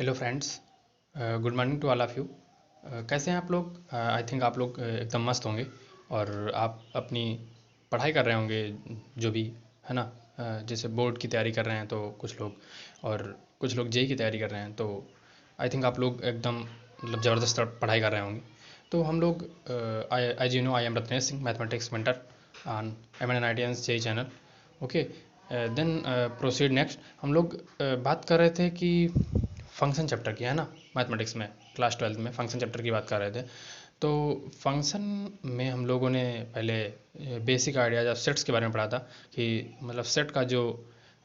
Hello friends, good morning to all of you. कैसे हैं आप लोग? आई थिंक आप लोग एकदम मस्त होंगे और आप अपनी पढ़ाई कर रहे होंगे, जो भी है ना। जैसे बोर्ड की तैयारी कर रहे हैं तो कुछ लोग, और कुछ लोग जेई की तैयारी कर रहे हैं, तो आई थिंक आप लोग एकदम मतलब ज़बरदस्त पढ़ाई कर रहे होंगे। तो हम लोग, as you know, I am Ratnesh Singh, mathematics mentor on MNIT's JEE channel. Okay, then proceed next. हम लोग बात कर रहे थे कि फंक्शन चैप्टर की, है ना, मैथमेटिक्स में क्लास 12 में फंक्शन चैप्टर की बात कर रहे थे। तो फंक्शन में हम लोगों ने पहले बेसिक आइडियाज ऑफ सेट्स के बारे में पढ़ा था कि मतलब सेट का जो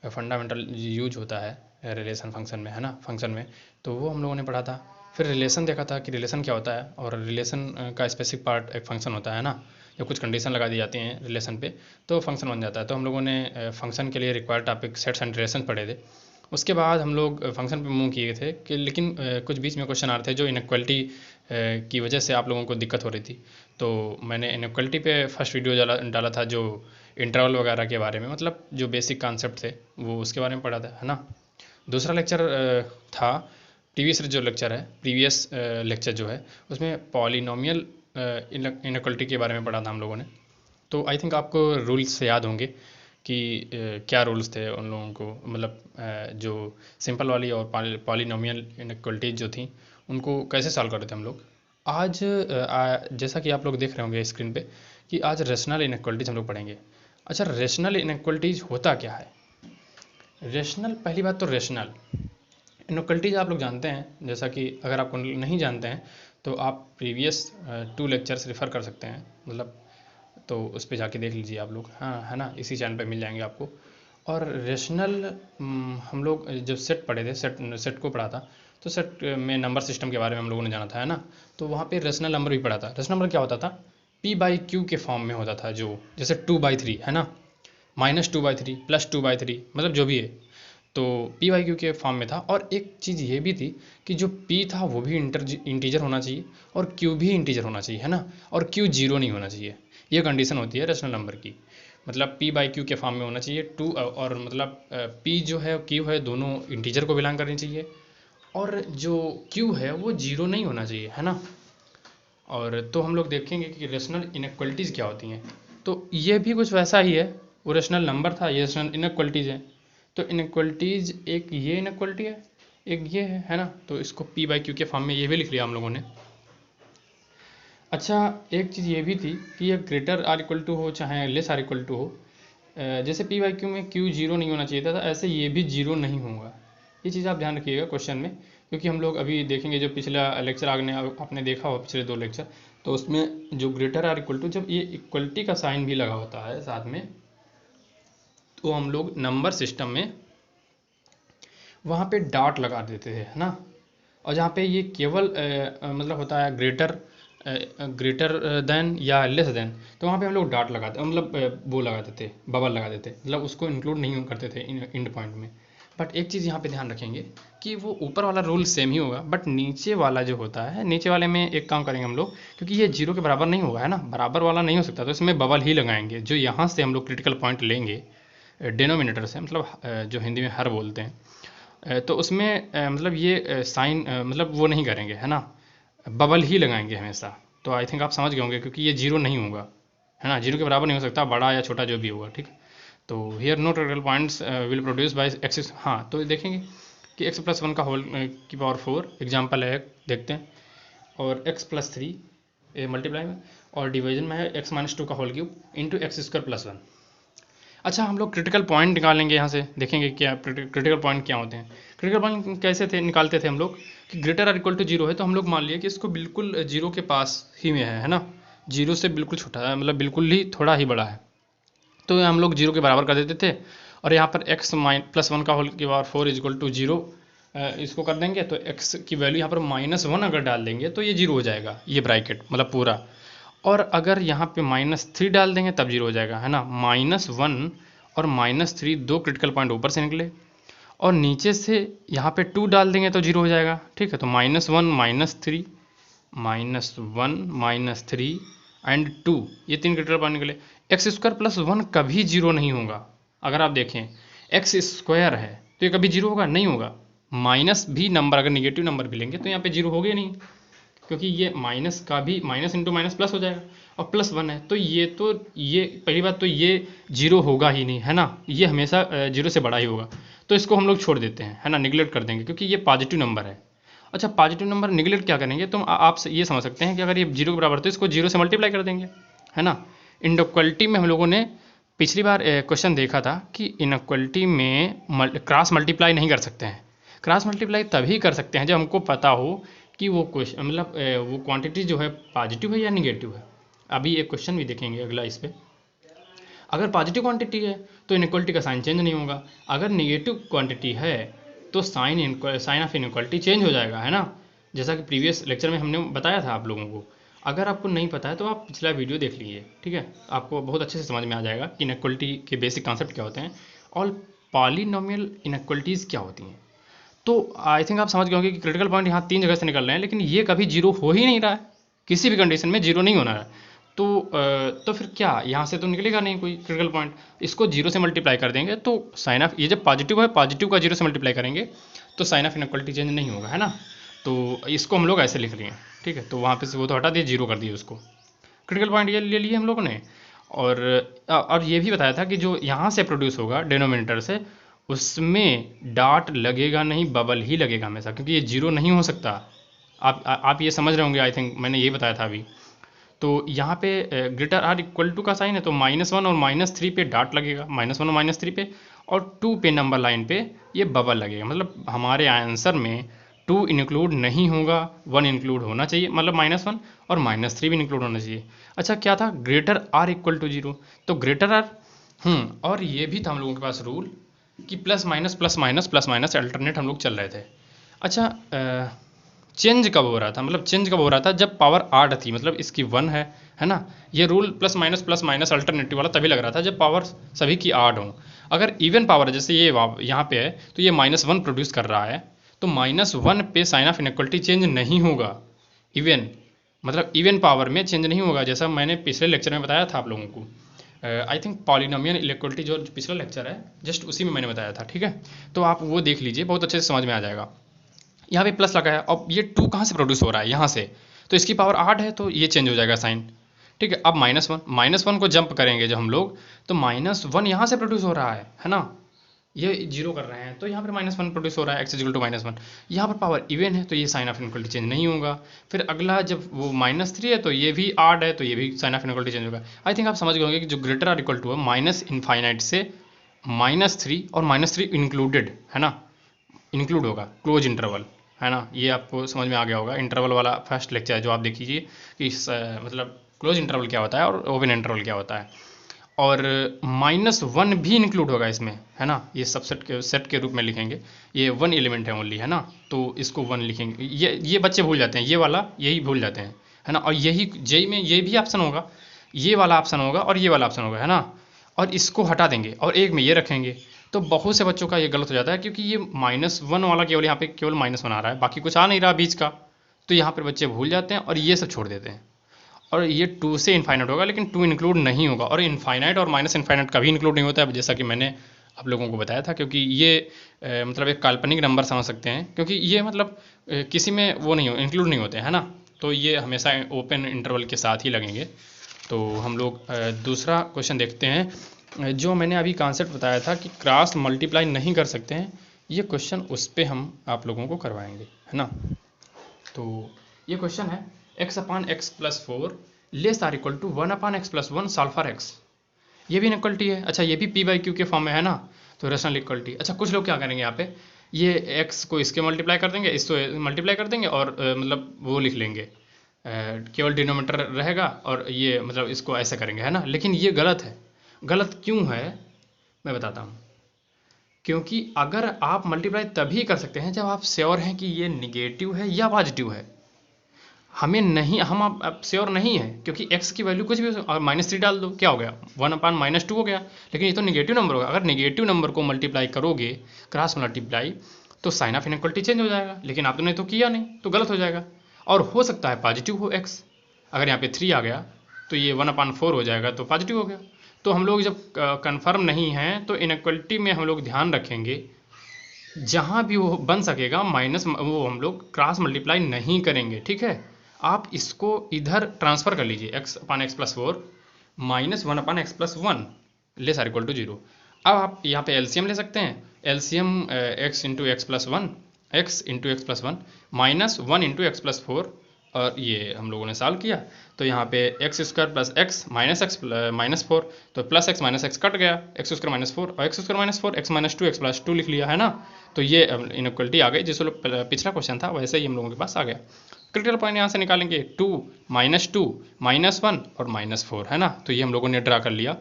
फंडामेंटल यूज होता है रिलेशन फंक्शन में, है ना, फंक्शन में। तो वो हम लोगों ने पढ़ा था। फिर रिलेशन देखा था कि रिलेशन क्या होता है, और रिलेशन का स्पेसिफिक पार्ट एक फंक्शन होता है ना, या कुछ कंडीशन लगा दी जाती हैं रिलेशन पे तो फंक्शन बन जाता है। तो हम लोगों ने फंक्शन के लिए required topic sets and relation पढ़े थे। उसके बाद हम लोग फंक्शन पे मूव किए थे कि लेकिन कुछ बीच में क्वेश्चन आ रहे थे जो इनक्वलिटी की वजह से आप लोगों को दिक्कत हो रही थी। तो मैंने इनक्वलिटी पे फर्स्ट वीडियो डाला था, जो इंटरवल वगैरह के बारे में, मतलब जो बेसिक कॉन्सेप्ट थे वो उसके बारे में पढ़ा था, है ना। दूसरा लेक्चर था, प्रीवियस लेक्चर जो है उसमें पॉलिनोमियल इनक्वलिटी के बारे में पढ़ा था हम लोगों ने। तो आई थिंक आपको रूल्स याद होंगे कि क्या रूल्स थे उन लोगों को, मतलब जो सिंपल वाली और पॉलिनोमियल इनइक्वलिटीज जो थी उनको कैसे सॉल्व कर रहे थे हम लोग। आज जैसा कि आप लोग देख रहे होंगे स्क्रीन पे कि आज रेशनल इनइक्वलिटीज हम लोग पढ़ेंगे। अच्छा, रेशनल इनइक्वलिटीज होता क्या है? रेशनल, पहली बात तो रेशनल इनइक्वलिटीज आप लोग जानते हैं, जैसा कि अगर आपको नहीं जानते हैं तो आप प्रीवियस 2 लेक्चर्स रेफ़र कर सकते हैं, मतलब तो उस पे जाके देख लीजिए आप लोग, हाँ, है ना, इसी चैनल पे मिल जाएंगे आपको। और रेशनल, हम लोग जब सेट पढ़े थे, सेट को पढ़ा था, तो सेट में नंबर सिस्टम के बारे में हम लोगों ने जाना था, है ना। तो वहाँ पे रेशनल नंबर भी पढ़ा था। रेशनल नंबर क्या होता था? P/Q के फॉर्म में होता था, जो जैसे 2/3 है ना, -2/3 +2/3, मतलब जो भी है, तो P/Q के फॉर्म में था। और एक चीज़ ये भी थी कि जो P था वो भी इंटीजर होना चाहिए और Q भी इंटीजर होना चाहिए, है ना, और Q जीरो नहीं होना चाहिए। ये कंडीशन होती है रेशनल नंबर की, मतलब P/Q के फॉर्म में होना चाहिए टू, और मतलब P जो है Q है दोनों इंटीजर को बिलोंग करनी चाहिए, और जो Q है वो जीरो नहीं होना चाहिए, है ना। और तो हम लोग देखेंगे कि रेशनल इनइक्वलिटीज़ क्या होती हैं। तो ये भी कुछ वैसा ही है, वो रेशनल नंबर था, ये रेशनल इनइक्वलिटीज़ है। तो इनइक्वलिटीज़, एक ये इनइक्वलिटी है, एक ये है ना। तो इसको P/Q के फॉर्म में ये भी लिख लिया हम लोगों ने। अच्छा, एक चीज़ ये भी थी कि ये ग्रेटर आर इक्वल टू हो चाहे लेस आर इक्वल टू हो, जैसे P/Q में Q जीरो नहीं होना चाहिए था, ऐसे ये भी जीरो नहीं होगा। ये चीज़ आप ध्यान रखिएगा क्वेश्चन में, क्योंकि हम लोग अभी देखेंगे जो पिछला लेक्चर आपने देखा हो, पिछले 2 लेक्चर, तो उसमें जो ग्रेटर आर इक्वल टू, जब ये इक्वलिटी का साइन भी लगा होता है साथ में, तो हम लोग नंबर सिस्टम में वहाँ पे डॉट लगा देते थे, है ना। और जहाँ पे ये केवल मतलब होता है ग्रेटर देन या लेस देन, तो वहाँ पे हम लोग डॉट लगाते, मतलब वो लगाते थे, बबल लगा देते, मतलब उसको इंक्लूड नहीं करते थे इंड पॉइंट में। बट एक चीज़ यहाँ पे ध्यान रखेंगे कि वो ऊपर वाला रूल सेम ही होगा, बट नीचे वाला जो होता है, नीचे वाले में एक काम करेंगे हम लोग, क्योंकि ये जीरो के बराबर नहीं होगा, है ना, बराबर वाला नहीं हो सकता, तो इसमें बबल ही लगाएंगे, जो यहाँ से हम लोग क्रिटिकल पॉइंट लेंगे डिनोमिनेटर से, मतलब जो हिंदी में हर बोलते हैं, तो उसमें मतलब ये साइन, मतलब वो नहीं करेंगे, है ना, बबल ही लगाएंगे हमेशा। तो आई थिंक आप समझ गए होंगे, क्योंकि ये जीरो नहीं होगा, है ना, जीरो के बराबर नहीं हो सकता, बड़ा या छोटा जो भी होगा, ठीक। तो here no total points will produce by x. हाँ, तो देखेंगे कि x+1 का होल की पावर 4 एग्जाम्पल है, देखते हैं, और x+3 मल्टीप्लाई में, और डिवीजन में है x-2 का होल क्यूब इंटू x² + 1। अच्छा, हम लोग क्रिटिकल पॉइंट निकालेंगे यहाँ से, देखेंगे क्या क्रिटिकल पॉइंट क्या होते हैं। क्रिटिकल पॉइंट कैसे थे, निकालते थे हम लोग कि greater or equal to zero है, तो हम लोग मान लिए कि इसको बिल्कुल जीरो के पास ही में है ना, जीरो से बिल्कुल छोटा है, मतलब बिल्कुल ही थोड़ा ही बड़ा है, तो हम लोग जीरो के बराबर कर देते थे। और यहाँ पर x+1 का होल की पावर 4 इक्वल टू जीरो, इसको कर देंगे, तो x की वैल्यू यहाँ पर -1 अगर डाल देंगे तो ये जीरो हो जाएगा, ये ब्रैकेट मतलब पूरा। और अगर यहाँ पे -3 डाल देंगे तब जीरो हो जाएगा, है ना। -1 और -3 दो क्रिटिकल पॉइंट ऊपर से निकले, और नीचे से यहाँ पे 2 डाल देंगे तो जीरो हो जाएगा, ठीक है। तो -1 -3 -1 -3 एंड 2, ये 3 क्रिटिकल पॉइंट निकले। x² + 1 कभी जीरो नहीं होगा। अगर आप देखें x² है तो ये कभी जीरो होगा नहीं होगा, माइनस भी नंबर अगर निगेटिव नंबर भी लेंगे तो यहाँ पे जीरो हो गया नहीं, क्योंकि ये माइनस का भी माइनस इंटू माइनस प्लस हो जाएगा और प्लस वन है, तो ये पहली बात तो ये जीरो होगा ही नहीं, है ना, ये हमेशा जीरो से बड़ा ही होगा, तो इसको हम लोग छोड़ देते हैं, है ना, निगलेक्ट कर देंगे क्योंकि ये पॉजिटिव नंबर है। अच्छा, पॉजिटिव नंबर निगलेक्ट क्या करेंगे, तो आप ये समझ सकते हैं कि अगर ये जीरो के बराबर तो इसको जीरो से मल्टीप्लाई कर देंगे, है ना। इनइक्वलिटी में हम लोगों ने पिछली बार क्वेश्चन देखा था कि इनइक्वलिटी में क्रॉस मल्टीप्लाई नहीं कर सकते हैं। क्रॉस मल्टीप्लाई तभी कर सकते हैं जब हमको पता हो कि वो क्वेश्चन मतलब वो क्वांटिटी जो है पॉजिटिव है या निगेटिव है। अभी एक क्वेश्चन भी देखेंगे अगला इस पर। अगर पॉजिटिव क्वांटिटी है तो इनइक्वलिटी का साइन चेंज नहीं होगा, अगर निगेटिव क्वांटिटी है तो साइन ऑफ इनइक्वलिटी चेंज हो जाएगा, है ना, जैसा कि प्रीवियस लेक्चर में हमने बताया था आप लोगों को। अगर आपको नहीं पता है तो आप पिछला वीडियो देख लीजिए, ठीक है, आपको बहुत अच्छे से समझ में आ जाएगा कि इनइक्वलिटी के बेसिक कॉन्सेप्ट क्या होते हैं और पॉलिनोमियल इनइक्वलिटीज़ क्या होती हैं। तो आई थिंक आप समझ गए होंगे कि क्रिटिकल पॉइंट यहाँ 3 जगह से निकल रहे हैं, लेकिन ये कभी जीरो हो ही नहीं रहा है, किसी भी कंडीशन में जीरो नहीं होना है। तो फिर क्या, यहाँ से तो निकलेगा नहीं कोई क्रिटिकल पॉइंट। इसको जीरो से मल्टीप्लाई कर देंगे तो साइन ऑफ, ये जब पॉजिटिव है, पॉजिटिव का जीरो से मल्टीप्लाई करेंगे तो साइन ऑफ इनइक्वलिटी चेंज नहीं होगा, है ना। तो इसको हम लोग ऐसे लिख लिए, ठीक है, तो वहाँ पे से वो तो हटा दिए, जीरो कर दिए उसको। क्रिटिकल पॉइंट ये ले लिए हम लोगों ने। और ये भी बताया था कि जो यहाँ से प्रोड्यूस होगा डिनोमिनेटर से, उसमें डॉट लगेगा नहीं, बबल ही लगेगा हमेशा, क्योंकि ये जीरो नहीं हो सकता। आप ये समझ रहे होंगे, आई थिंक मैंने ये बताया था अभी। तो यहाँ पे ग्रेटर आर इक्वल टू का साइन है तो -1 और -3 पे डॉट लगेगा, -1 और -3 पे, और 2 पे नंबर लाइन पे ये बबल लगेगा। मतलब हमारे आंसर में 2 इंक्लूड नहीं होगा, 1 इंक्लूड होना चाहिए, मतलब -1 और -3 भी इंक्लूड होना चाहिए। अच्छा, क्या था, ग्रेटर आर इक्वल टू 0, तो ग्रेटर आर और ये भी था हम लोगों के पास रूल कि प्लस माइनस अल्टरनेट हम लोग चल रहे थे। अच्छा, चेंज कब हो रहा था, मतलब चेंज कब हो रहा था, जब पावर आड थी, मतलब इसकी 1 है ना। ये रूल प्लस माइनस अल्टरनेटिव वाला तभी लग रहा था जब पावर सभी की आड हो। अगर इवन पावर है, जैसे ये यहाँ पे है, तो ये -1 प्रोड्यूस कर रहा है, तो -1 पे साइन ऑफ इनइक्वलिटी चेंज नहीं होगा। इवन मतलब इवन पावर में चेंज नहीं होगा, जैसा मैंने पिछले लेक्चर में बताया था आप लोगों को। आई थिंक पॉलिनोमियल इनइक्वलिटी जो पिछला लेक्चर है, जस्ट उसी में मैंने बताया था, ठीक है, तो आप वो देख लीजिए, बहुत अच्छे से समझ में आ जाएगा। यहाँ पे प्लस लगा है, अब ये 2 कहाँ से प्रोड्यूस हो रहा है, यहाँ से, तो इसकी पावर 8 है, तो ये चेंज हो जाएगा साइन, ठीक है। अब -1 को जंप करेंगे जब हम लोग, तो -1 यहाँ से प्रोड्यूस हो रहा है ना, ये जीरो कर रहे हैं तो यहाँ पर -1 प्रोड्यूस हो रहा है, x इक्वल टू -1, यहाँ पर पावर इवन है तो ये साइन ऑफ इनइक्वलिटी चेंज नहीं होगा। फिर अगला जब वो -3 है तो ये भी 8 है, तो ये भी साइन ऑफ इनइक्वलिटी चेंज होगा। आई थिंक आप समझ गए होंगे कि जो ग्रेटर आर इक्वल टू है माइनस इनफाइनाइट से -3 और -3 इंक्लूडेड, है ना, इंक्लूड होगा क्लोज इंटरवल, है ना, ये आपको समझ में आ गया होगा। इंटरवल वाला फर्स्ट लेक्चर है जो आप देख लीजिए कि मतलब क्लोज इंटरवल क्या होता है और ओपन इंटरवल क्या होता है। और -1 भी इंक्लूड होगा इसमें, है ना, ये सबसेट के सेट के रूप में लिखेंगे, ये 1 एलिमेंट है ओनली, है ना, तो इसको 1 लिखेंगे। ये बच्चे भूल जाते हैं, ये वाला यही भूल जाते हैं, है ना। और यही जेई में ये भी ऑप्शन होगा, ये वाला ऑप्शन होगा और ये वाला ऑप्शन होगा, है ना, और इसको हटा देंगे और एक में ये रखेंगे। तो बहुत से बच्चों का ये गलत हो जाता है, क्योंकि ये -1 वाला केवल यहाँ पे केवल -1 आ रहा है, बाकी कुछ आ नहीं रहा बीच का, तो यहाँ पर बच्चे भूल जाते हैं और ये सब छोड़ देते हैं। और ये 2 से इनफाइनाइट होगा, लेकिन 2 इंक्लूड नहीं होगा, और इनफाइनाइट और माइनस इनफाइनाइट कभी इंक्लूड नहीं होता है, जैसा कि मैंने आप लोगों को बताया था, क्योंकि ये मतलब एक काल्पनिक नंबर समझ सकते हैं, क्योंकि ये मतलब किसी में वो नहीं हो, इंक्लूड नहीं होते हैं ना, तो ये हमेशा ओपन इंटरवल के साथ ही लगेंगे। तो हम लोग दूसरा क्वेश्चन देखते हैं, जो मैंने अभी कॉन्सेप्ट बताया था कि क्रॉस मल्टीप्लाई नहीं कर सकते हैं, ये क्वेश्चन उस पर हम आप लोगों को करवाएंगे, है ना। तो ये क्वेश्चन है x/x+4 less or equal to 1/x+1 solve for x। ये भी इनइक्वलिटी है। अच्छा, ये भी p/q के फॉर्म में है ना, तो रेशनल इक्वलिटी। अच्छा, कुछ लोग क्या करेंगे, यहाँ पे ये x को इसके मल्टीप्लाई कर देंगे, इसको मल्टीप्लाई कर देंगे, और मतलब वो लिख लेंगे, केवल डिनोमिनेटर रहेगा, और ये मतलब इसको ऐसे करेंगे, है ना। लेकिन ये गलत है। गलत क्यों है मैं बताता हूँ। क्योंकि अगर आप मल्टीप्लाई तभी कर सकते हैं जब आप श्योर हैं कि ये निगेटिव है या पॉजिटिव है। हम अब श्योर नहीं है, क्योंकि x की वैल्यू कुछ भी और -3 डाल दो, क्या हो गया, 1/-2 हो गया। लेकिन ये तो निगेटिव नंबर होगा। अगर निगेटिव नंबर को मल्टीप्लाई करोगे क्रॉस मल्टीप्लाई, तो साइन ऑफ इनइक्वलिटी चेंज हो जाएगा, लेकिन आपने तो किया नहीं, तो गलत हो जाएगा। और हो सकता है पॉजिटिव हो x, अगर यहाँ पे 3 आ गया तो ये 1/4 हो जाएगा, तो पॉजिटिव हो गया। तो हम लोग जब कन्फर्म नहीं हैं तो इनइक्वलिटी में हम लोग ध्यान रखेंगे जहाँ भी वो बन सकेगा माइनस वो हम लोग क्रॉस मल्टीप्लाई नहीं करेंगे, ठीक है। आप इसको इधर ट्रांसफर कर लीजिए, x upon x plus four minus one upon x plus one less or equal to zero. अब आप यहाँ पे एलसीएम ले सकते हैं, LCM x into x plus one, x into x plus one minus one into x plus four, और ये हम लोगों ने सॉल्व किया तो यहाँ पे x square plus x minus four, तो plus x minus x cut गया, एक्स स्क्वायर माइनस फोर और x square minus four, x minus two x plus two लिख लिया है ना। तो ये इनइक्वलिटी आ गई, जिस पिछला क्वेश्चन था वैसे ही हम लोगों के पास आ गया। क्रिटिकल पॉइंट यहाँ से निकालेंगे, टू माइनस वन और माइनस फोर, है ना। तो ये हम लोगों ने ड्रा कर लिया,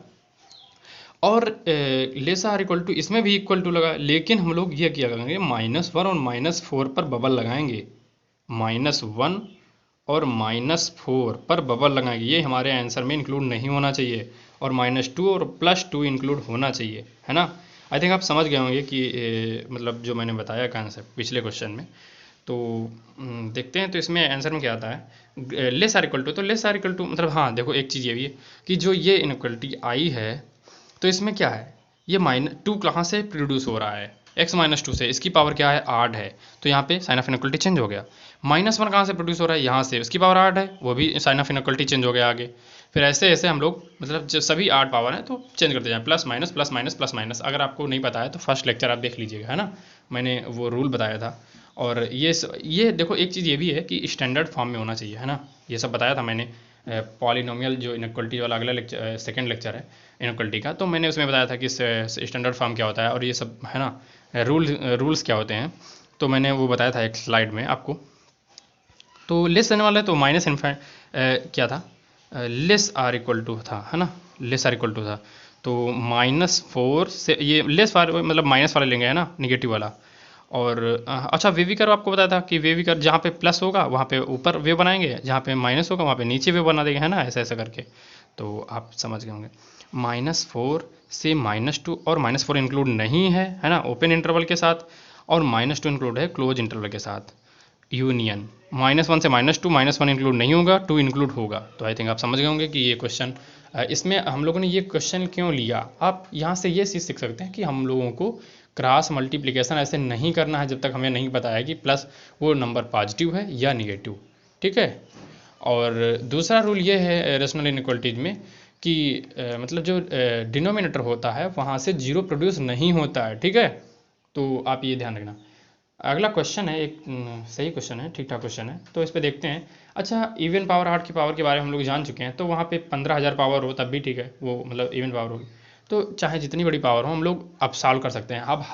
और लेस आर इक्वल टू इसमें भी इक्वल टू लगा, लेकिन हम लोग ये किया करेंगे माइनस वन और माइनस फोर पर बबल लगाएंगे, माइनस वन और माइनस फोर पर बबल लगाएंगे, ये हमारे आंसर में इंक्लूड नहीं होना चाहिए, और माइनस टू और प्लस टू इंक्लूड होना चाहिए, है ना। आई थिंक आप समझ गए होंगे कि मतलब जो मैंने बताया कॉन्सेप्ट पिछले क्वेश्चन में। तो देखते हैं तो इसमें आंसर में क्या आता है, लेस आर इक्वल टू, तो लेस आर इक्वल टू मतलब हाँ देखो एक चीज़ ये भी है कि जो ये इनइक्वलिटी आई है तो इसमें क्या है, ये माइनस टू कहाँ से प्रोड्यूस हो रहा है, एक्स माइनस टू से, इसकी पावर क्या है 8 है, तो यहाँ पे साइन ऑफ इनइक्वलिटी चेंज हो गया। माइनस वन कहाँ से प्रोड्यूस हो रहा है, यहाँ से, उसकी पावर 8 है, वो भी साइन ऑफ इनइक्वलिटी चेंज हो गया आगे। फिर ऐसे ऐसे हम लोग मतलब जब सभी 8 पावर है तो चेंज करते जाएं, plus minus plus minus plus minus. अगर आपको नहीं पता है तो फर्स्ट लेक्चर आप देख लीजिएगा, है ना, मैंने वो रूल बताया था। और ये देखो एक चीज़ ये भी है कि स्टैंडर्ड फॉर्म में होना चाहिए, है ना, ये सब बताया था मैंने। पॉलिनोमियल जो इनइक्वलिटी वाला अगला लेक्चर सेकेंड लेक्चर है इनइक्वलिटी का, तो मैंने उसमें बताया था कि स्टैंडर्ड फॉर्म क्या होता है और ये सब, है ना, रूल्स क्या होते हैं, तो मैंने वो बताया था एक स्लाइड में आपको। तो लेस देने वाला है तो माइनस क्या था, लेस आर इक्वल टू था, है ना, लेस आर इक्वल टू था, तो माइनस फोर से ये लेस वाले मतलब माइनस वाले लेंगे, है ना, निगेटिव वाला। और अच्छा वेवी कर्व आपको बताया था कि वेवी कर्व जहाँ पे प्लस होगा वहाँ पे ऊपर वेव बनाएंगे, जहाँ पे माइनस होगा वहाँ पे नीचे वेव बना देंगे, है ना, ऐसा ऐसा करके। तो आप समझ गए होंगे। माइनस फोर से माइनस टू, और माइनस फोर इंक्लूड नहीं है ना, ओपन इंटरवल के साथ, और माइनस टू इंक्लूड है क्लोज इंटरवल के साथ। यूनियन माइनस वन से minus two, minus one include नहीं होगा, टू इंक्लूड होगा। तो आई थिंक आप समझ गए होंगे कि ये क्वेश्चन, इसमें हम लोगों ने ये क्वेश्चन क्यों लिया। आप यहाँ से ये चीज़ सीख सकते हैं कि हम लोगों को क्रॉस मल्टीप्लिकेशन ऐसे नहीं करना है जब तक हमें नहीं पता है कि प्लस वो नंबर पॉजिटिव है या निगेटिव, ठीक है। और दूसरा रूल ये है रेशनल इनइक्वलिटीज में कि मतलब जो डिनोमिनेटर होता है वहाँ से जीरो प्रोड्यूस नहीं होता है, ठीक है। तो आप ये ध्यान रखना। अगला क्वेश्चन है एक सही क्वेश्चन है, ठीक ठाक क्वेश्चन है, तो इस पर देखते हैं। अच्छा इवन पावर 8 की पावर के बारे में हम लोग जान चुके हैं, तो वहाँ पे 15,000 पावर हो तब भी ठीक है, वो मतलब इवन पावर होगी, तो चाहे जितनी बड़ी पावर हो हम लोग अब सॉल्व कर सकते हैं। अब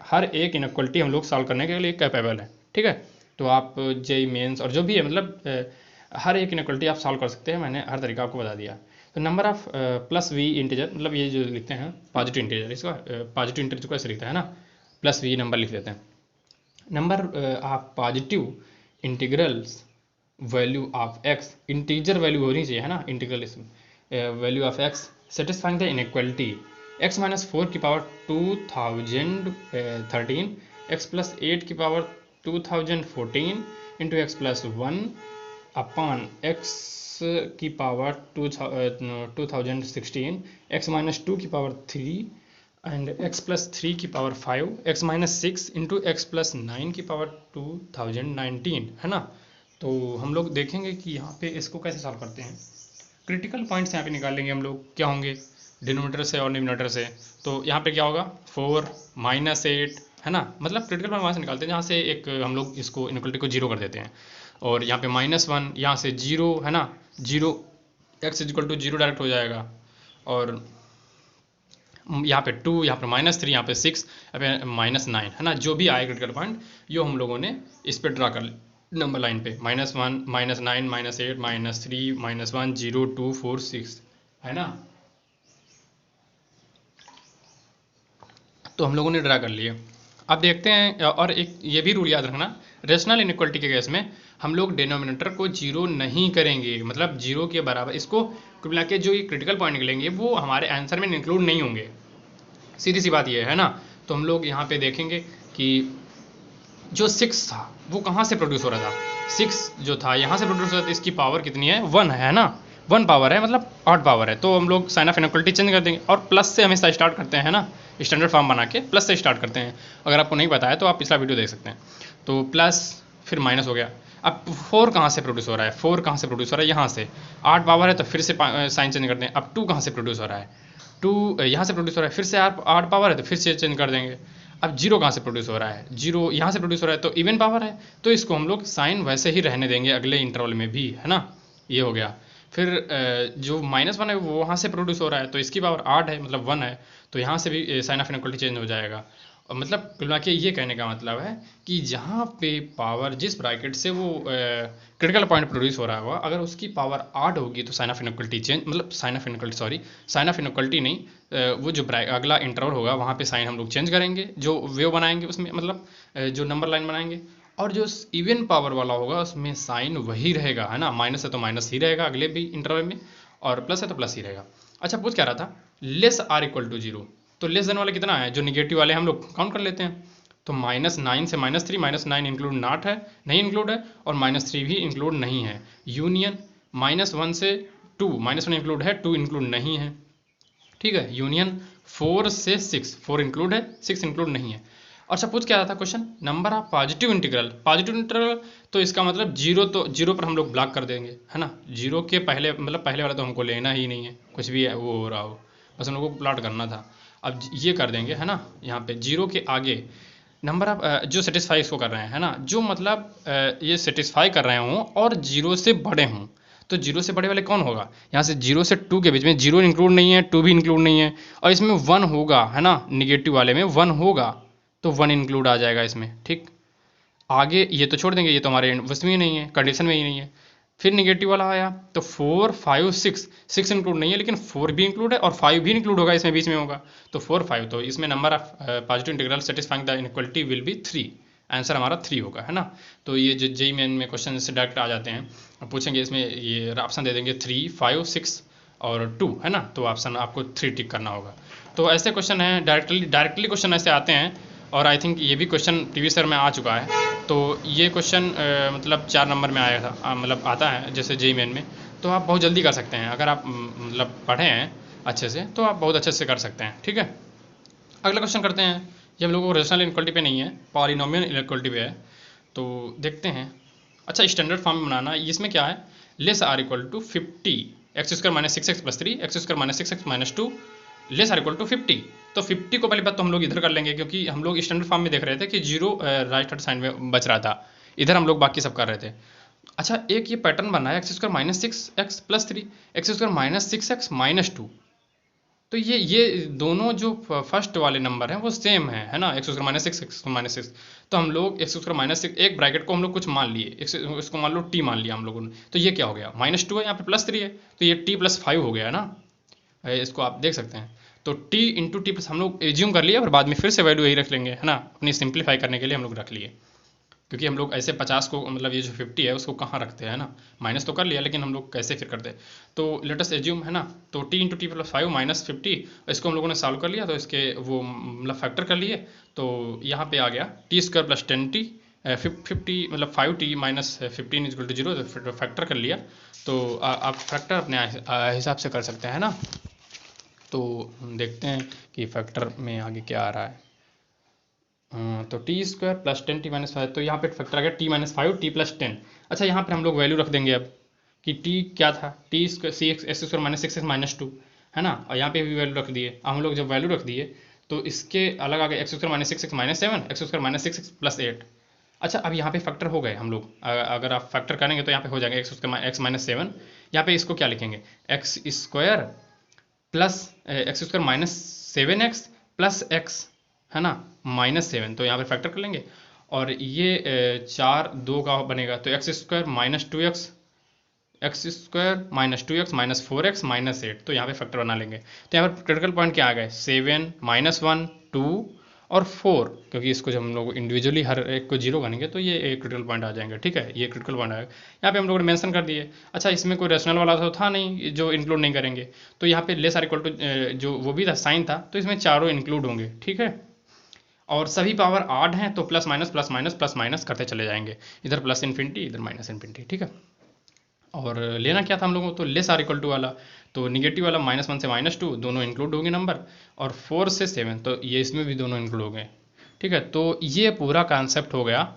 हर एक इनइक्वलिटी हम लोग सॉल्व करने के लिए कैपेबल है, ठीक है। तो आप जेई मेंस और जो भी है मतलब हर एक इनइक्वलिटी आप सॉल्व कर सकते हैं, मैंने हर तरीका आपको बता दिया। तो number of plus v integer, मतलब ये जो लिखते हैं पॉजिटिव इंटीजर, इसका पॉजिटिव इंटीजर को ऐसे लिखता है ना, प्लस वी नंबर लिख देते हैं। Number of positive integrals value of x, integer value होनी चाहिए, है ना, integral value of x satisfying the inequality x minus four की पावर 2013 एक्स प्लस एट की power 2014 into x plus one upon x की पावर 2016 एक्स माइनस टू की power 3 and x plus three की power 5 x minus six into x plus nine की power 2019, है ना। तो हम लोग देखेंगे कि यहाँ पे इसको कैसे सॉल्व करते हैं। क्रिटिकल पॉइंट्स यहाँ पे निकाल लेंगे हम लोग, क्या होंगे, डिनोमिनेटर से और न्यूमरेटर से। तो यहाँ पे क्या होगा 4 माइनस 8, है ना, मतलब क्रिटिकल पॉइंट वहाँ से निकालते हैं जहाँ से एक हम लोग इसको इनइक्वलिटी को जीरो कर देते हैं, और यहाँ पे माइनस वन, यहाँ से जीरो, है ना, zero x equal to zero direct हो जाएगा, और यहाँ पे 2, यहाँ पे माइनस 3, यहाँ पे 6, यहाँ पे माइनस 9, है ना। जो भी आए क्रिटिकल पॉइंट यो हम लोगों ने इस पे ड्रा कर नंबर लाइन पे, minus 1 minus 9 minus 8 minus 3 minus 1 0 2 4 6, है ना। तो हम लोगों ने ड्रा कर लिया। अब देखते हैं, और एक ये भी रूल याद रखना, रेशनल इनइक्वलिटी के केस में हम लोग डिनोमिनेटर को जीरो नहीं करेंगे, मतलब जीरो के बराबर, इसको कुल मिला के जो ये क्रिटिकल पॉइंट निकलेंगे वो हमारे आंसर में इंक्लूड नहीं होंगे, सीधी सी बात ये है ना। तो हम लोग यहाँ पे देखेंगे कि जो 6 था वो कहाँ से प्रोड्यूस हो रहा था, 6 जो था यहाँ से प्रोड्यूस हो रहा था, इसकी पावर कितनी है 1 है ना, 1 पावर है, मतलब 8 पावर है। तो हम लोग साइन ऑफ इनइक्वलिटी चेंज कर देंगे और प्लस से हमेशा स्टार्ट करते हैं, है ना, स्टैंडर्ड फॉर्म बना के प्लस से स्टार्ट करते हैं। अगर आपको नहीं पता है तो आप पिछला वीडियो देख सकते हैं। तो प्लस फिर माइनस हो गया। अब 4 कहाँ से प्रोड्यूस हो रहा है, 4 कहाँ से प्रोड्यूस हो रहा है, यहाँ से। 8 पावर है तो फिर से साइन चेंज करते हैं। अब 2 कहाँ से प्रोड्यूस हो रहा है, 2 यहाँ से प्रोड्यूस हो रहा है, फिर से 8 पावर है तो फिर से चेंज कर देंगे। अब 0 कहाँ से प्रोड्यूस हो रहा है, 0 यहाँ से प्रोड्यूस हो रहा है तो इवन पावर है, तो इसको हम लोग साइन वैसे ही रहने देंगे अगले इंटरवल में भी, है ना। ये हो गया। फिर जो -1 है वो वहाँ से प्रोड्यूस हो रहा है तो इसकी पावर 8 है, मतलब 1 है, तो यहाँ से भी साइन ऑफ इनइक्वालिटी चेंज हो जाएगा। और मतलब कुल मिला के ये कहने का मतलब है कि जहाँ पे पावर, जिस ब्रैकेट से वो क्रिटिकल पॉइंट प्रोड्यूस हो रहा होगा, अगर उसकी पावर 8 होगी तो साइन ऑफ इनइक्वालिटी चेंज, मतलब साइन ऑफ इनइक्वालिटी नहीं, वो जो अगला इंटरवल होगा वहाँ पे साइन हम लोग चेंज करेंगे, जो वेव बनाएंगे उसमें, मतलब जो नंबर लाइन बनाएंगे। और जो इवन पावर वाला होगा उसमें साइन वही रहेगा, है ना। माइनस है तो माइनस ही रहेगा अगले भी इंटरवल में, और प्लस है तो प्लस ही रहेगा। अच्छा, पूछ क्या रहा था, लेस आर इक्वल टू 0, तो लेस देन वाले कितना है, जो निगेटिव वाले हम लोग काउंट कर लेते हैं। तो -9 से -3, -9 इंक्लूड नॉट है, नहीं इंक्लूड है, और -3 भी इंक्लूड नहीं है। यूनियन -1 से 2, -1 इंक्लूड है, 2 इंक्लूड नहीं है, ठीक है। यूनियन 4 से 6, 4 इंक्लूड है, 6 इंक्लूड नहीं है। और सपोज क्या रहा था question, number of positive integral, तो इसका मतलब 0, तो 0 पर हम लोग ब्लॉक कर देंगे, है ना। 0 के पहले, मतलब पहले वाला तो हमको लेना ही नहीं है, कुछ भी है वो हो रहा हो, बस हम लोग को प्लॉट करना था। अब ये कर देंगे, है ना। यहाँ पे 0 के आगे नंबर ऑफ जो सेटिस्फाई इसको कर रहे हैं, है ना, जो मतलब ये सेटिस्फाई कर रहे हों और 0 से बड़े हों, तो 0 से बड़े वाले कौन होगा, यहाँ से 0 से 2 के बीच में 0 इंक्लूड नहीं है, 2 भी इंक्लूड नहीं है, और इसमें 1 होगा, है ना, निगेटिव वाले में 1 होगा, तो 1 इंक्लूड आ जाएगा इसमें, ठीक। आगे ये तो छोड़ देंगे, ये तो हमारे उसमें ही नहीं है, कंडीशन में ही नहीं है। फिर निगेटिव वाला आया तो 4, 5, 6 इंक्लूड नहीं है, लेकिन 4 भी इंक्लूड है और 5 भी इंक्लूड होगा, इसमें बीच में होगा, तो 4, 5, तो इसमें number of positive integral satisfying the inequality will be 3, answer हमारा 3 होगा, है ना। तो ये जो जेईई मेन में क्वेश्चन से डायरेक्ट आ जाते हैं, पूछेंगे इसमें ये ऑप्शन दे देंगे 3, 5, 6 और 2, है ना, तो ऑप्शन आपको 3 टिक करना होगा। तो ऐसे क्वेश्चन हैं, डायरेक्टली क्वेश्चन ऐसे आते हैं, और आई थिंक ये भी क्वेश्चन प्रीवियस ईयर में आ चुका है। तो ये क्वेश्चन मतलब 4 नंबर में आया था, मतलब आता है जैसे जेईई मेन में, तो आप बहुत जल्दी कर सकते हैं अगर आप मतलब पढ़े हैं अच्छे से, तो आप बहुत अच्छे से कर सकते हैं, ठीक है। अगला क्वेश्चन करते हैं, ये हम लोगों को रेशनल इनइक्वालिटी पे नहीं है, पॉलिनोमियल इनइक्वालिटी पे है, तो देखते हैं। अच्छा, स्टैंडर्ड फॉर्म में बनाना, इसमें क्या है, less or equal to 50, x² - 6x + 3, x² - 6x - 2 less or equal to 50। तो 50 को पहली बात तो हम लोग इधर कर लेंगे, क्योंकि हम लोग स्टैंडर्ड फॉर्म में देख रहे थे कि 0 राइट हैंड साइड में बच रहा था, इधर हम लोग बाकी सब कर रहे थे। अच्छा, एक ये पैटर्न बना है x² - 6x + 3, x² - 6x - 2, तो ये दोनों जो फर्स्ट वाले नंबर हैं वो सेम है ना, x² - 6 x² - 6, तो हम लोग x² - 6 एक ब्रैकेट को हम लोग कुछ मान लिए, इसको मान लो t मान लिया हम लोगों ने, तो ये क्या हो गया, -2 है, यहाँ पे +3 है, तो ये t + 5 हो गया, है ना। इसको आप देख सकते हैं, तो t × t+ हम लोग एज्यूम कर लिए और बाद में फिर से वैल्यू यही रख लेंगे, है ना, अपनी सिंप्लीफाई करने के लिए हम लोग रख लिए, क्योंकि हम लोग ऐसे 50 को, मतलब ये जो 50 है उसको कहाँ रखते हैं ना, माइनस तो कर लिया, लेकिन हम लोग कैसे फिर करते हैं, तो लेट अस एज्यूम, है ना। तो t × t + 5 -50, इसको हम लोगों ने सॉल्व कर लिया, तो इसके वो मतलब फैक्टर कर लिए, तो यहाँ पे आ गया t² + 10t 50, मतलब 5t - 15 = 0, तो फैक्टर कर लिया। तो आप फैक्टर अपने हिसाब से कर सकते हैं ना। तो देखते हैं कि फैक्टर में आगे क्या आ रहा है। तो t² + 10t - 5, तो यहाँ पे फैक्टर आ गया t - 5 t + 10। अच्छा, यहाँ पे हम लोग वैल्यू रख देंगे अब कि t क्या था, x² - 6x - 2, है ना, और यहाँ पे भी वैल्यू रख दिए। अब हम लोग जब वैल्यू रख दिए तो इसके अलग आ गए x² - 6x - 7, x² - 6x + 8। अच्छा, अब यहाँ पे फैक्टर हो गए हम लोग, अगर आप फैक्टर करेंगे तो यहाँ पे हो जाएंगे x - 7, यहाँ पे इसको क्या लिखेंगे, x² plus x² - 7x plus x, है ना, -7, तो यहाँ पे फैक्टर कर लेंगे, और ये 4 2 का बनेगा, तो x² - 2x, x² - 2x - 4x - 8, तो यहाँ पे फैक्टर बना लेंगे। तो यहाँ पर क्रिटिकल पॉइंट क्या आ गए, 7 -1 2 और 4, क्योंकि इसको जब हम लोग इंडिविजुअली हर एक को 0 बनेंगे तो ये एक क्रिटिकल पॉइंट आ जाएंगे, ठीक है, ये क्रिटिकल पॉइंट आएगा। यहाँ पे हम लोगों ने मेंशन कर दिए। अच्छा, इसमें कोई रेशनल वाला तो था नहीं जो इंक्लूड नहीं करेंगे, तो यहाँ पे लेस आर इक्वल टू जो वो भी था साइन था, तो इसमें चारों इंक्लूड होंगे, ठीक है। और सभी पावर 8 हैं, तो प्लस माइनस करते चले जाएंगे, इधर +∞, इधर -∞, ठीक है। और लेना क्या था हम लोगों को, तो लेस आर इक्वल टू वाला, तो निगेटिव वाला -1 से -2 दोनों इंक्लूड हो गए नंबर, और 4 से 7 तो ये इसमें भी दोनों इंक्लूड हो गए। ठीक है, तो ये पूरा कॉन्सेप्ट हो गया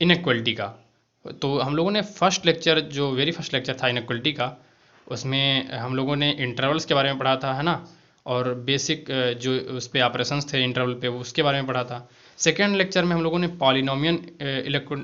इनइक्वलिटी का। तो हम लोगों ने फर्स्ट लेक्चर, जो वेरी फर्स्ट लेक्चर था इनइक्वलिटी का, उसमें हम लोगों ने इंटरवल्स के बारे में पढ़ा था, है ना, और बेसिक जो उस पे ऑपरेशंस थे इंटरवल पे उसके बारे में पढ़ा था। सेकेंड लेक्चर में हम लोगों ने पॉलिनोमियल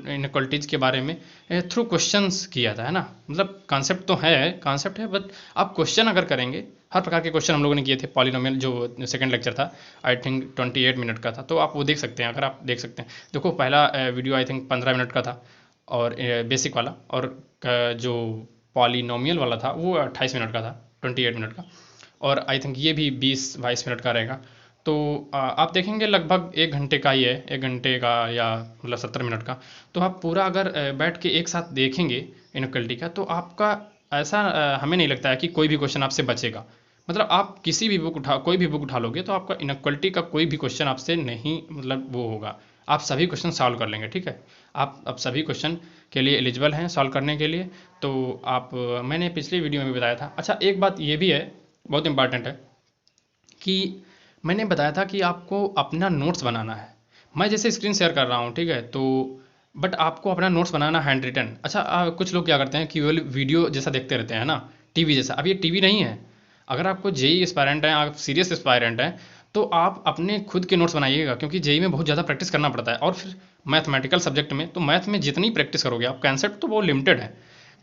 इनइक्वलिटीज़ के बारे में थ्रू क्वेश्चंस किया था, है ना। मतलब कॉन्सेप्ट है बट आप क्वेश्चन अगर करेंगे, हर प्रकार के क्वेश्चन हम लोगों ने किए थे पॉलिनोमियल, जो सेकंड लेक्चर था आई थिंक 28 मिनट का था, तो आप वो देख सकते हैं, अगर आप देख सकते हैं। देखो पहला वीडियो आई थिंक 15 मिनट का था, और बेसिक वाला, और जो पॉलिनोमियल वाला था वो 28 मिनट का था, 28 मिनट का, और आई थिंक ये भी 20-22 मिनट का रहेगा। तो आप देखेंगे लगभग 1 घंटे का ही है, 1 घंटे का या मतलब 70 मिनट का। तो आप पूरा अगर बैठ के एक साथ देखेंगे इनइक्वलिटी का, तो आपका ऐसा हमें नहीं लगता है कि कोई भी क्वेश्चन आपसे बचेगा। मतलब आप किसी भी कोई भी बुक उठा लोगे तो आपका इनइक्वलिटी का कोई भी क्वेश्चन आपसे नहीं, मतलब वो होगा, आप सभी क्वेश्चन सॉल्व कर लेंगे। ठीक है, आप सभी क्वेश्चन के लिए एलिजिबल हैं सॉल्व करने के लिए। तो आप मैंने पिछली वीडियो में भी बताया था। अच्छा, एक बात ये भी है, बहुत इंपॉर्टेंट है, कि मैंने बताया था कि आपको अपना नोट्स बनाना है। मैं जैसे स्क्रीन शेयर कर रहा हूँ, ठीक है, तो बट आपको अपना नोट्स बनाना हैंड रिटन। अच्छा, कुछ लोग क्या करते हैं कि केवल वीडियो जैसा देखते रहते हैं ना, टीवी जैसा। अब ये टीवी नहीं है। अगर आपको जेई एस्पायरेंट हैं, आप सीरियस एस्पायरेंट हैं, तो आप अपने खुद के नोट्स बनाइएगा, क्योंकि जेई में बहुत ज़्यादा प्रैक्टिस करना पड़ता है। और फिर मैथमेटिकल सब्जेक्ट में, तो मैथ में जितनी प्रैक्टिस करोगे आप, कॉन्सेप्ट तो वो लिमिटेड है,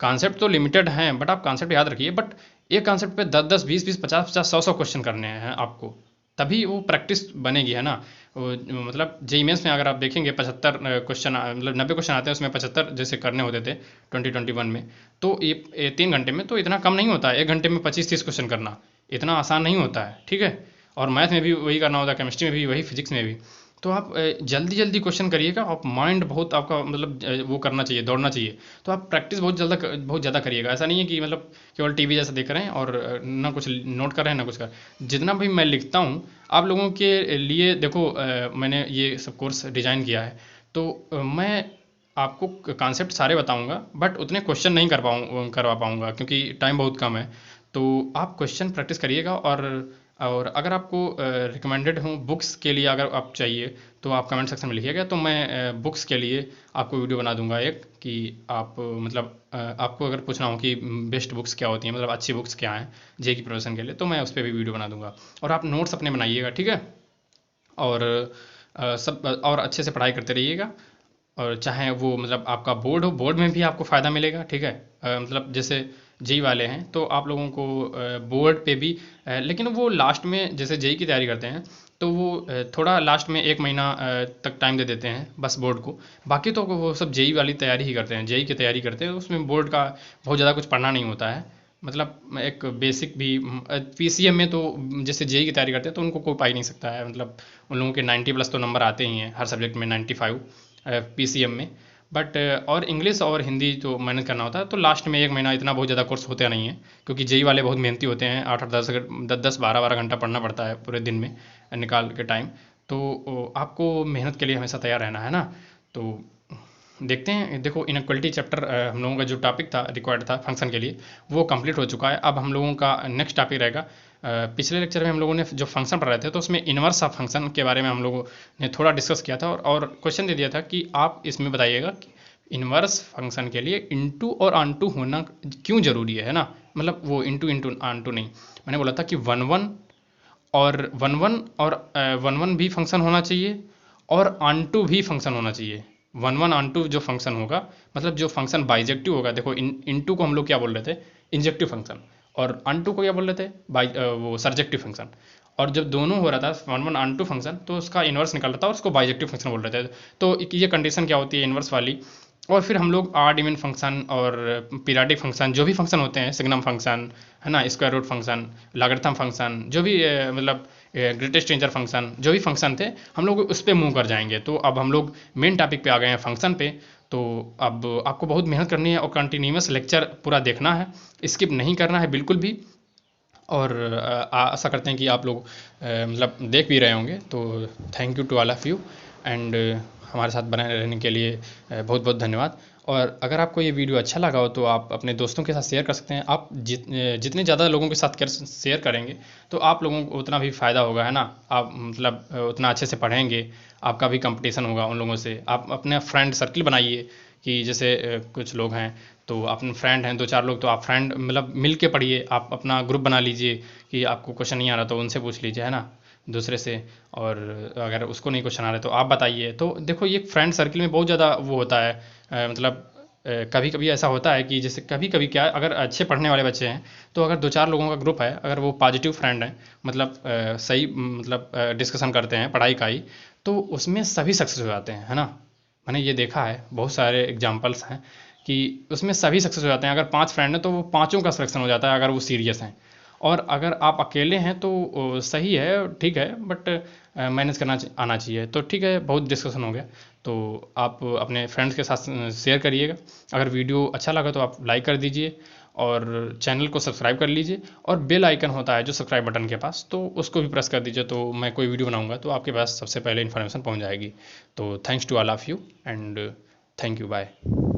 कॉन्सेप्ट तो लिमिटेड हैं, बट आप कॉन्सेप्ट याद रखिए। बट एक कॉन्सेप्ट पे 10-10, 20-20, 50-50, 100-100 क्वेश्चन करने हैं आपको, तभी वो प्रैक्टिस बनेगी, है ना। मतलब जेई मेंस में अगर आप देखेंगे 75 क्वेश्चन, मतलब 90 क्वेश्चन आते हैं, उसमें 75 जैसे करने होते थे 2021 में, तो ये 3 घंटे में तो इतना कम नहीं होता है। 1 घंटे में 25-30 क्वेश्चन करना इतना आसान नहीं होता है। ठीक है, और मैथ में भी वही करना होता है, केमिस्ट्री में भी वही, फिजिक्स में भी। तो आप जल्दी जल्दी क्वेश्चन करिएगा, आप माइंड बहुत आपका मतलब वो करना चाहिए, दौड़ना चाहिए। तो आप प्रैक्टिस बहुत ज़्यादा करिएगा। ऐसा नहीं है कि मतलब केवल टीवी जैसा देख रहे हैं और ना कुछ नोट कर रहे हैं ना कुछ कर। जितना भी मैं लिखता हूँ आप लोगों के लिए, देखो मैंने ये सब कोर्स डिज़ाइन किया है, तो मैं आपको कॉन्सेप्ट सारे बताऊंगा, बट उतने क्वेश्चन नहीं करवा पाऊंगा, क्योंकि टाइम बहुत कम है। तो आप क्वेश्चन प्रैक्टिस करिएगा। और अगर आपको रिकमेंडेड हूँ बुक्स के लिए, अगर आप चाहिए तो आप कमेंट सेक्शन में लिखिएगा, तो मैं बुक्स के लिए आपको वीडियो बना दूंगा एक, कि आप मतलब आपको अगर पूछना हो कि बेस्ट बुक्स क्या होती हैं, मतलब अच्छी बुक्स क्या हैं जे की प्रिपरेशन के लिए, तो मैं उस पर भी वीडियो बना दूंगा। और आप नोट्स अपने बनाइएगा, ठीक है, और सब और अच्छे से पढ़ाई करते रहिएगा। और चाहे वो मतलब आपका बोर्ड हो, बोर्ड में भी आपको फ़ायदा मिलेगा। ठीक है, मतलब जैसे जेई वाले हैं तो आप लोगों को बोर्ड पे भी लेकिन वो लास्ट में जैसे जेई की तैयारी करते हैं, तो वो थोड़ा लास्ट में 1 महीना तक टाइम दे देते हैं बस बोर्ड को। बाकी तो वो सब जेई वाली तैयारी ही करते हैं, जेई की तैयारी करते हैं, उसमें बोर्ड का बहुत ज़्यादा कुछ पढ़ना नहीं होता है। मतलब एक बेसिक भी, पीसीएम में तो जैसे जेई की तैयारी करते हैं तो उनको कोई पा ही नहीं सकता है। मतलब उन लोगों के 90+ तो नंबर आते ही हैं हर सब्जेक्ट में, 95 पीसीएम में। बट और इंग्लिश और हिंदी जो मैनेज करना होता है, तो लास्ट में 1 महीना इतना बहुत ज़्यादा कोर्स होता नहीं है, क्योंकि जेई वाले बहुत मेहनती होते हैं। 8-8, 10-10, 12-12 घंटा पढ़ना पड़ता है पूरे दिन में निकाल के टाइम। तो आपको मेहनत के लिए हमेशा तैयार रहना है ना। तो देखते हैं। देखो इनइक्वलिटी चैप्टर हम लोगों का जो टॉपिक था, रिक्वायर्ड था फंक्शन के लिए, वो कंप्लीट हो चुका है। अब हम लोगों का नेक्स्ट टॉपिक रहेगा, पिछले लेक्चर में हम लोगों ने जो फंक्शन पढ़ाए थे, तो उसमें इनवर्स ऑफ फंक्शन के बारे में हम लोगों ने थोड़ा डिस्कस किया था, और क्वेश्चन दे दिया था कि आप इसमें बताइएगा कि इनवर्स फंक्शन के लिए इनटू और ऑनटू होना क्यों ज़रूरी है ना। मतलब वो इनटू इनटू ऑनटू नहीं, मैंने बोला था कि 1-1 और 1-1 और 1-1 भी फंक्शन होना चाहिए, और ऑनटू भी फंक्शन होना चाहिए। 1-1 ऑनटू जो फंक्शन होगा, मतलब जो फंक्शन बाइजेक्टिव होगा। देखो इनटू को हम लोग क्या बोल रहे थे, इंजेक्टिव फंक्शन, और ऑनटू को क्या बोल रहे थे, वो सर्जेक्टिव फंक्शन। और जब दोनों हो रहा था 1-1 ऑनटू फंक्शन, तो उसका इन्वर्स निकल रहा था और उसको बाइजेक्टिव फंक्शन बोल रहे थे। तो ये कंडीशन क्या होती है इन्वर्स वाली। और फिर हम लोग आड इवन फंक्शन और पीरियाडिक फंक्शन, जो भी फंक्शन होते हैं, सिग्नम फंक्शन, है ना, square root function, logarithm function, जो भी मतलब ग्रेटेस्ट रेंजर फंक्शन, जो भी फंक्शन थे, हम लोग उस पर मूव कर जाएंगे। तो अब हम लोग मेन टॉपिक पे आ गए हैं, फंक्शन पे। तो अब आपको बहुत मेहनत करनी है और कंटिन्यूस लेक्चर पूरा देखना है, स्किप नहीं करना है बिल्कुल भी। और आशा करते हैं कि आप लोग मतलब देख भी रहे होंगे। तो thank you to all of you, and हमारे साथ बने रहने के लिए बहुत बहुत धन्यवाद। और अगर आपको ये वीडियो अच्छा लगा हो तो आप अपने दोस्तों के साथ शेयर कर सकते हैं। आप जितने ज़्यादा लोगों के साथ शेयर करेंगे तो आप लोगों को उतना भी फ़ायदा होगा, है ना। आप मतलब उतना अच्छे से पढ़ेंगे, आपका भी कंपटीशन होगा उन लोगों से। आप अपने फ्रेंड सर्किल बनाइए कि जैसे कुछ लोग हैं तो अपने फ्रेंड हैं 2-4 लोग, तो आप फ्रेंड मतलब मिल के पढ़िए। आप अपना ग्रुप बना लीजिए कि आपको क्वेश्चन नहीं आ रहा तो उनसे पूछ लीजिए, है ना, दूसरे से। और अगर उसको नहीं क्वेश्चन आ रहा है तो आप बताइए। तो देखो ये फ्रेंड सर्किल में बहुत ज़्यादा वो होता है, मतलब कभी कभी ऐसा होता है कि जैसे कभी कभी क्या, अगर अच्छे पढ़ने वाले बच्चे हैं तो अगर 2-4 लोगों का ग्रुप है, अगर वो पॉजिटिव फ्रेंड हैं, मतलब सही मतलब डिस्कशन करते हैं पढ़ाई का ही, तो उसमें सभी सक्सेस हो जाते हैं, है ना। मैंने ये देखा है, बहुत सारे एग्जाम्पल्स हैं कि उसमें सभी सक्सेस हो जाते हैं। अगर 5 फ्रेंड हैं तो वो पाँचों का सिलेक्शन हो जाता है अगर वो सीरियस हैं। और अगर आप अकेले हैं तो सही है, ठीक है, बट मैनेज करना आना चाहिए। तो ठीक है, बहुत डिस्कशन हो गया, तो आप अपने फ्रेंड्स के साथ शेयर करिएगा। अगर वीडियो अच्छा लगा तो आप लाइक कर दीजिए और चैनल को सब्सक्राइब कर लीजिए। और बेल आइकन होता है जो सब्सक्राइब बटन के पास, तो उसको भी प्रेस कर दीजिए, तो मैं कोई वीडियो बनाऊंगा तो आपके पास सबसे पहले इन्फॉर्मेशन पहुंच जाएगी। तो thanks to all of you and thank you, bye.